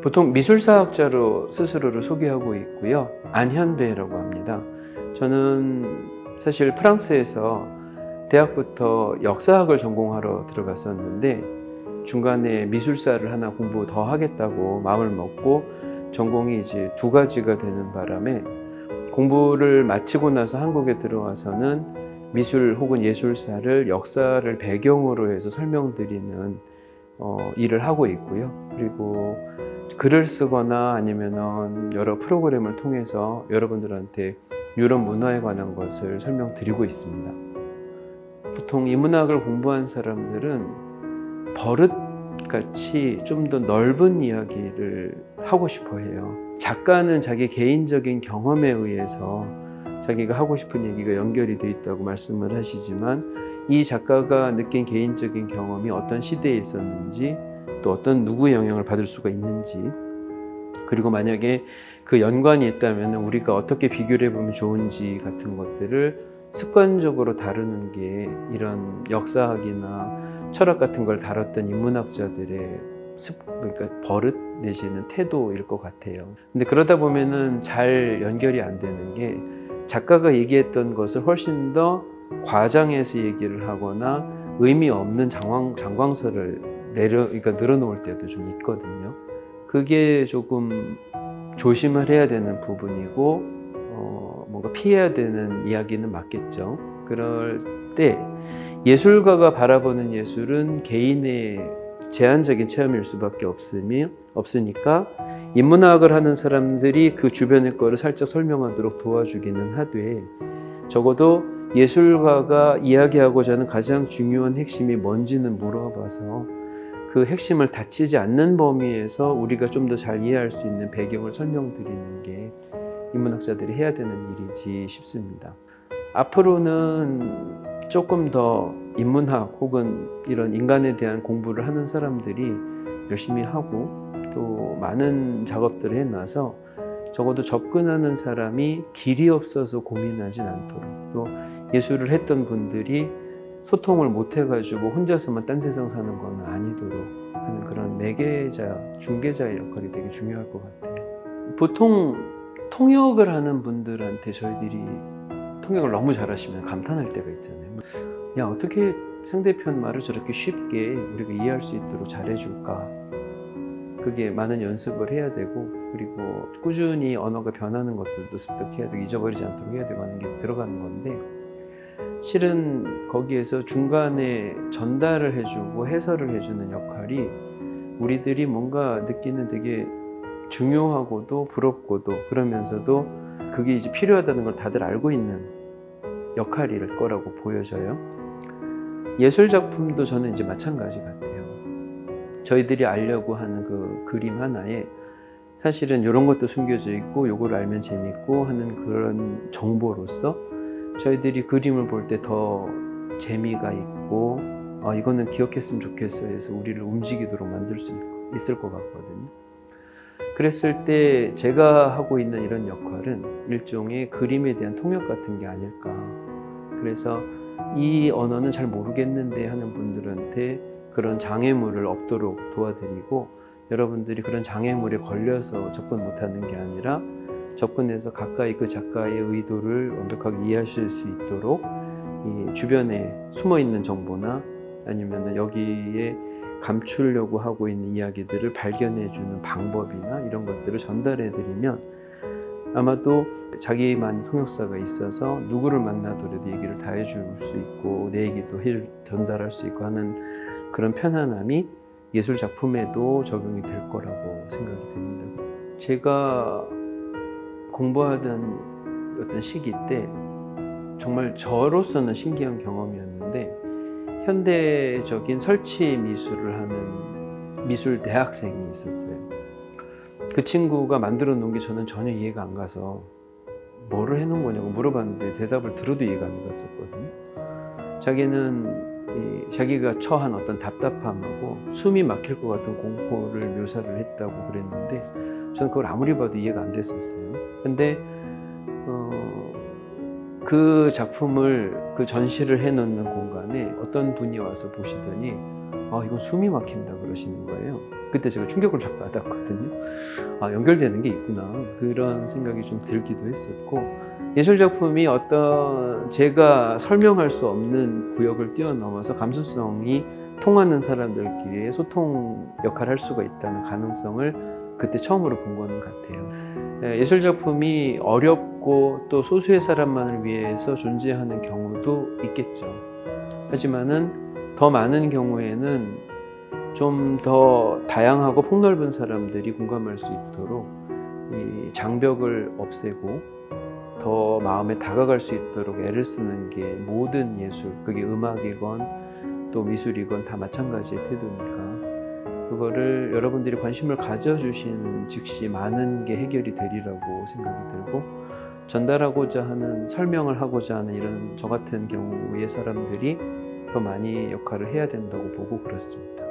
보통 미술사학자로 스스로를 소개하고 있고요. 안현배라고 합니다. 저는 사실 프랑스에서 대학부터 역사학을 전공하러 들어갔었는데 중간에 미술사를 하나 공부 더 하겠다고 마음을 먹고 전공이 이제 두 가지가 되는 바람에 공부를 마치고 나서 한국에 들어와서는 미술 혹은 예술사를 역사를 배경으로 해서 설명드리는 일을 하고 있고요. 그리고 글을 쓰거나 아니면 여러 프로그램을 통해서 여러분들한테 유럽 문화에 관한 것을 설명드리고 있습니다. 보통 인문학을 공부한 사람들은 버릇같이 좀 더 넓은 이야기를 하고 싶어 해요. 작가는 자기 개인적인 경험에 의해서 자기가 하고 싶은 얘기가 연결이 돼 있다고 말씀을 하시지만 이 작가가 느낀 개인적인 경험이 어떤 시대에 있었는지 또 어떤 누구의 영향을 받을 수가 있는지 그리고 만약에 그 연관이 있다면 우리가 어떻게 비교를 해보면 좋은지 같은 것들을 습관적으로 다루는 게 이런 역사학이나 철학 같은 걸 다뤘던 인문학자들의 그러니까 버릇 내지는 태도일 것 같아요. 근데 그러다 보면은 잘 연결이 안 되는 게 작가가 얘기했던 것을 훨씬 더 과장해서 얘기를 하거나 의미 없는 장광설을 그러니까 늘어놓을 때도 좀 있거든요. 그게 조금 조심을 해야 되는 부분이고 뭔가 피해야 되는 이야기는 맞겠죠. 그럴 때 예술가가 바라보는 예술은 개인의 제한적인 체험일 수밖에 없으니까 인문학을 하는 사람들이 그 주변의 거를 살짝 설명하도록 도와주기는 하되 적어도 예술가가 이야기하고자 하는 가장 중요한 핵심이 뭔지는 물어봐서 그 핵심을 다치지 않는 범위에서 우리가 좀 더 잘 이해할 수 있는 배경을 설명드리는 게 인문학자들이 해야 되는 일이지 싶습니다. 앞으로는 조금 더 인문학 혹은 이런 인간에 대한 공부를 하는 사람들이 열심히 하고 또 많은 작업들을 해놔서 적어도 접근하는 사람이 길이 없어서 고민하진 않도록 또 예술을 했던 분들이 소통을 못 해가지고 혼자서만 딴 세상 사는 건 아니도록 하는 그런 매개자, 중개자의 역할이 되게 중요할 것 같아요. 보통 통역을 하는 분들한테 저희들이 통역을 너무 잘하시면 감탄할 때가 있잖아요. 야, 어떻게 상대편 말을 저렇게 쉽게 우리가 이해할 수 있도록 잘해줄까? 그게 많은 연습을 해야 되고 그리고 꾸준히 언어가 변하는 것들도 습득해야 되고 잊어버리지 않도록 해야 되고 하는 게 들어가는 건데 실은 거기에서 중간에 전달을 해주고 해설을 해주는 역할이 우리들이 뭔가 느끼는 되게 중요하고도 부럽고도 그러면서도 그게 이제 필요하다는 걸 다들 알고 있는 역할일 거라고 보여져요. 예술 작품도 저는 이제 마찬가지 같아요. 저희들이 알려고 하는 그 그림 하나에 사실은 이런 것도 숨겨져 있고 요걸 알면 재밌고 하는 그런 정보로서 저희들이 그림을 볼 때 더 재미가 있고 이거는 기억했으면 좋겠어 해서 우리를 움직이도록 만들 수 있을 것 같거든요. 그랬을 때 제가 하고 있는 이런 역할은 일종의 그림에 대한 통역 같은 게 아닐까. 그래서 이 언어는 잘 모르겠는데 하는 분들한테 그런 장애물을 없도록 도와드리고 여러분들이 그런 장애물에 걸려서 접근 못하는 게 아니라 접근해서 가까이 그 작가의 의도를 완벽하게 이해하실 수 있도록 이 주변에 숨어있는 정보나 아니면 여기에 감추려고 하고 있는 이야기들을 발견해주는 방법이나 이런 것들을 전달해드리면 아마도 자기만 통역사가 있어서 누구를 만나더라도 얘기를 다 해줄 수 있고 내 얘기도 전달할 수 있고 하는 그런 편안함이 예술 작품에도 적용이 될 거라고 생각이 듭니다. 제가 공부하던 어떤 시기 때 정말 저로서는 신기한 경험이었는데 현대적인 설치 미술을 하는 미술 대학생이 있었어요. 그 친구가 만들어 놓은 게 저는 전혀 이해가 안 가서 뭐를 해놓은 거냐고 물어봤는데 대답을 들어도 이해가 안 갔었거든요. 자기는 자기가 처한 어떤 답답함하고 숨이 막힐 것 같은 공포를 묘사를 했다고 그랬는데 저는 그걸 아무리 봐도 이해가 안 됐었어요. 근데 그 작품을 그 전시를 해놓는 공간에 어떤 분이 와서 보시더니 이건 숨이 막힌다 그러시는 거예요. 그때 제가 충격을 좀 받았거든요. 연결되는 게 있구나. 그런 생각이 좀 들기도 했었고, 예술작품이 어떤 제가 설명할 수 없는 구역을 뛰어넘어서 감수성이 통하는 사람들끼리의 소통 역할을 할 수가 있다는 가능성을 그때 처음으로 본 거는 같아요. 예술작품이 어렵고 또 소수의 사람만을 위해서 존재하는 경우도 있겠죠. 하지만은 더 많은 경우에는 좀 더 다양하고 폭넓은 사람들이 공감할 수 있도록 이 장벽을 없애고 더 마음에 다가갈 수 있도록 애를 쓰는 게 모든 예술, 그게 음악이건 또 미술이건 다 마찬가지의 태도니까 그거를 여러분들이 관심을 가져주시는 즉시 많은 게 해결이 되리라고 생각이 들고, 전달하고자 하는, 설명을 하고자 하는 이런 저 같은 경우의 사람들이 더 많이 역할을 해야 된다고 보고 그렇습니다.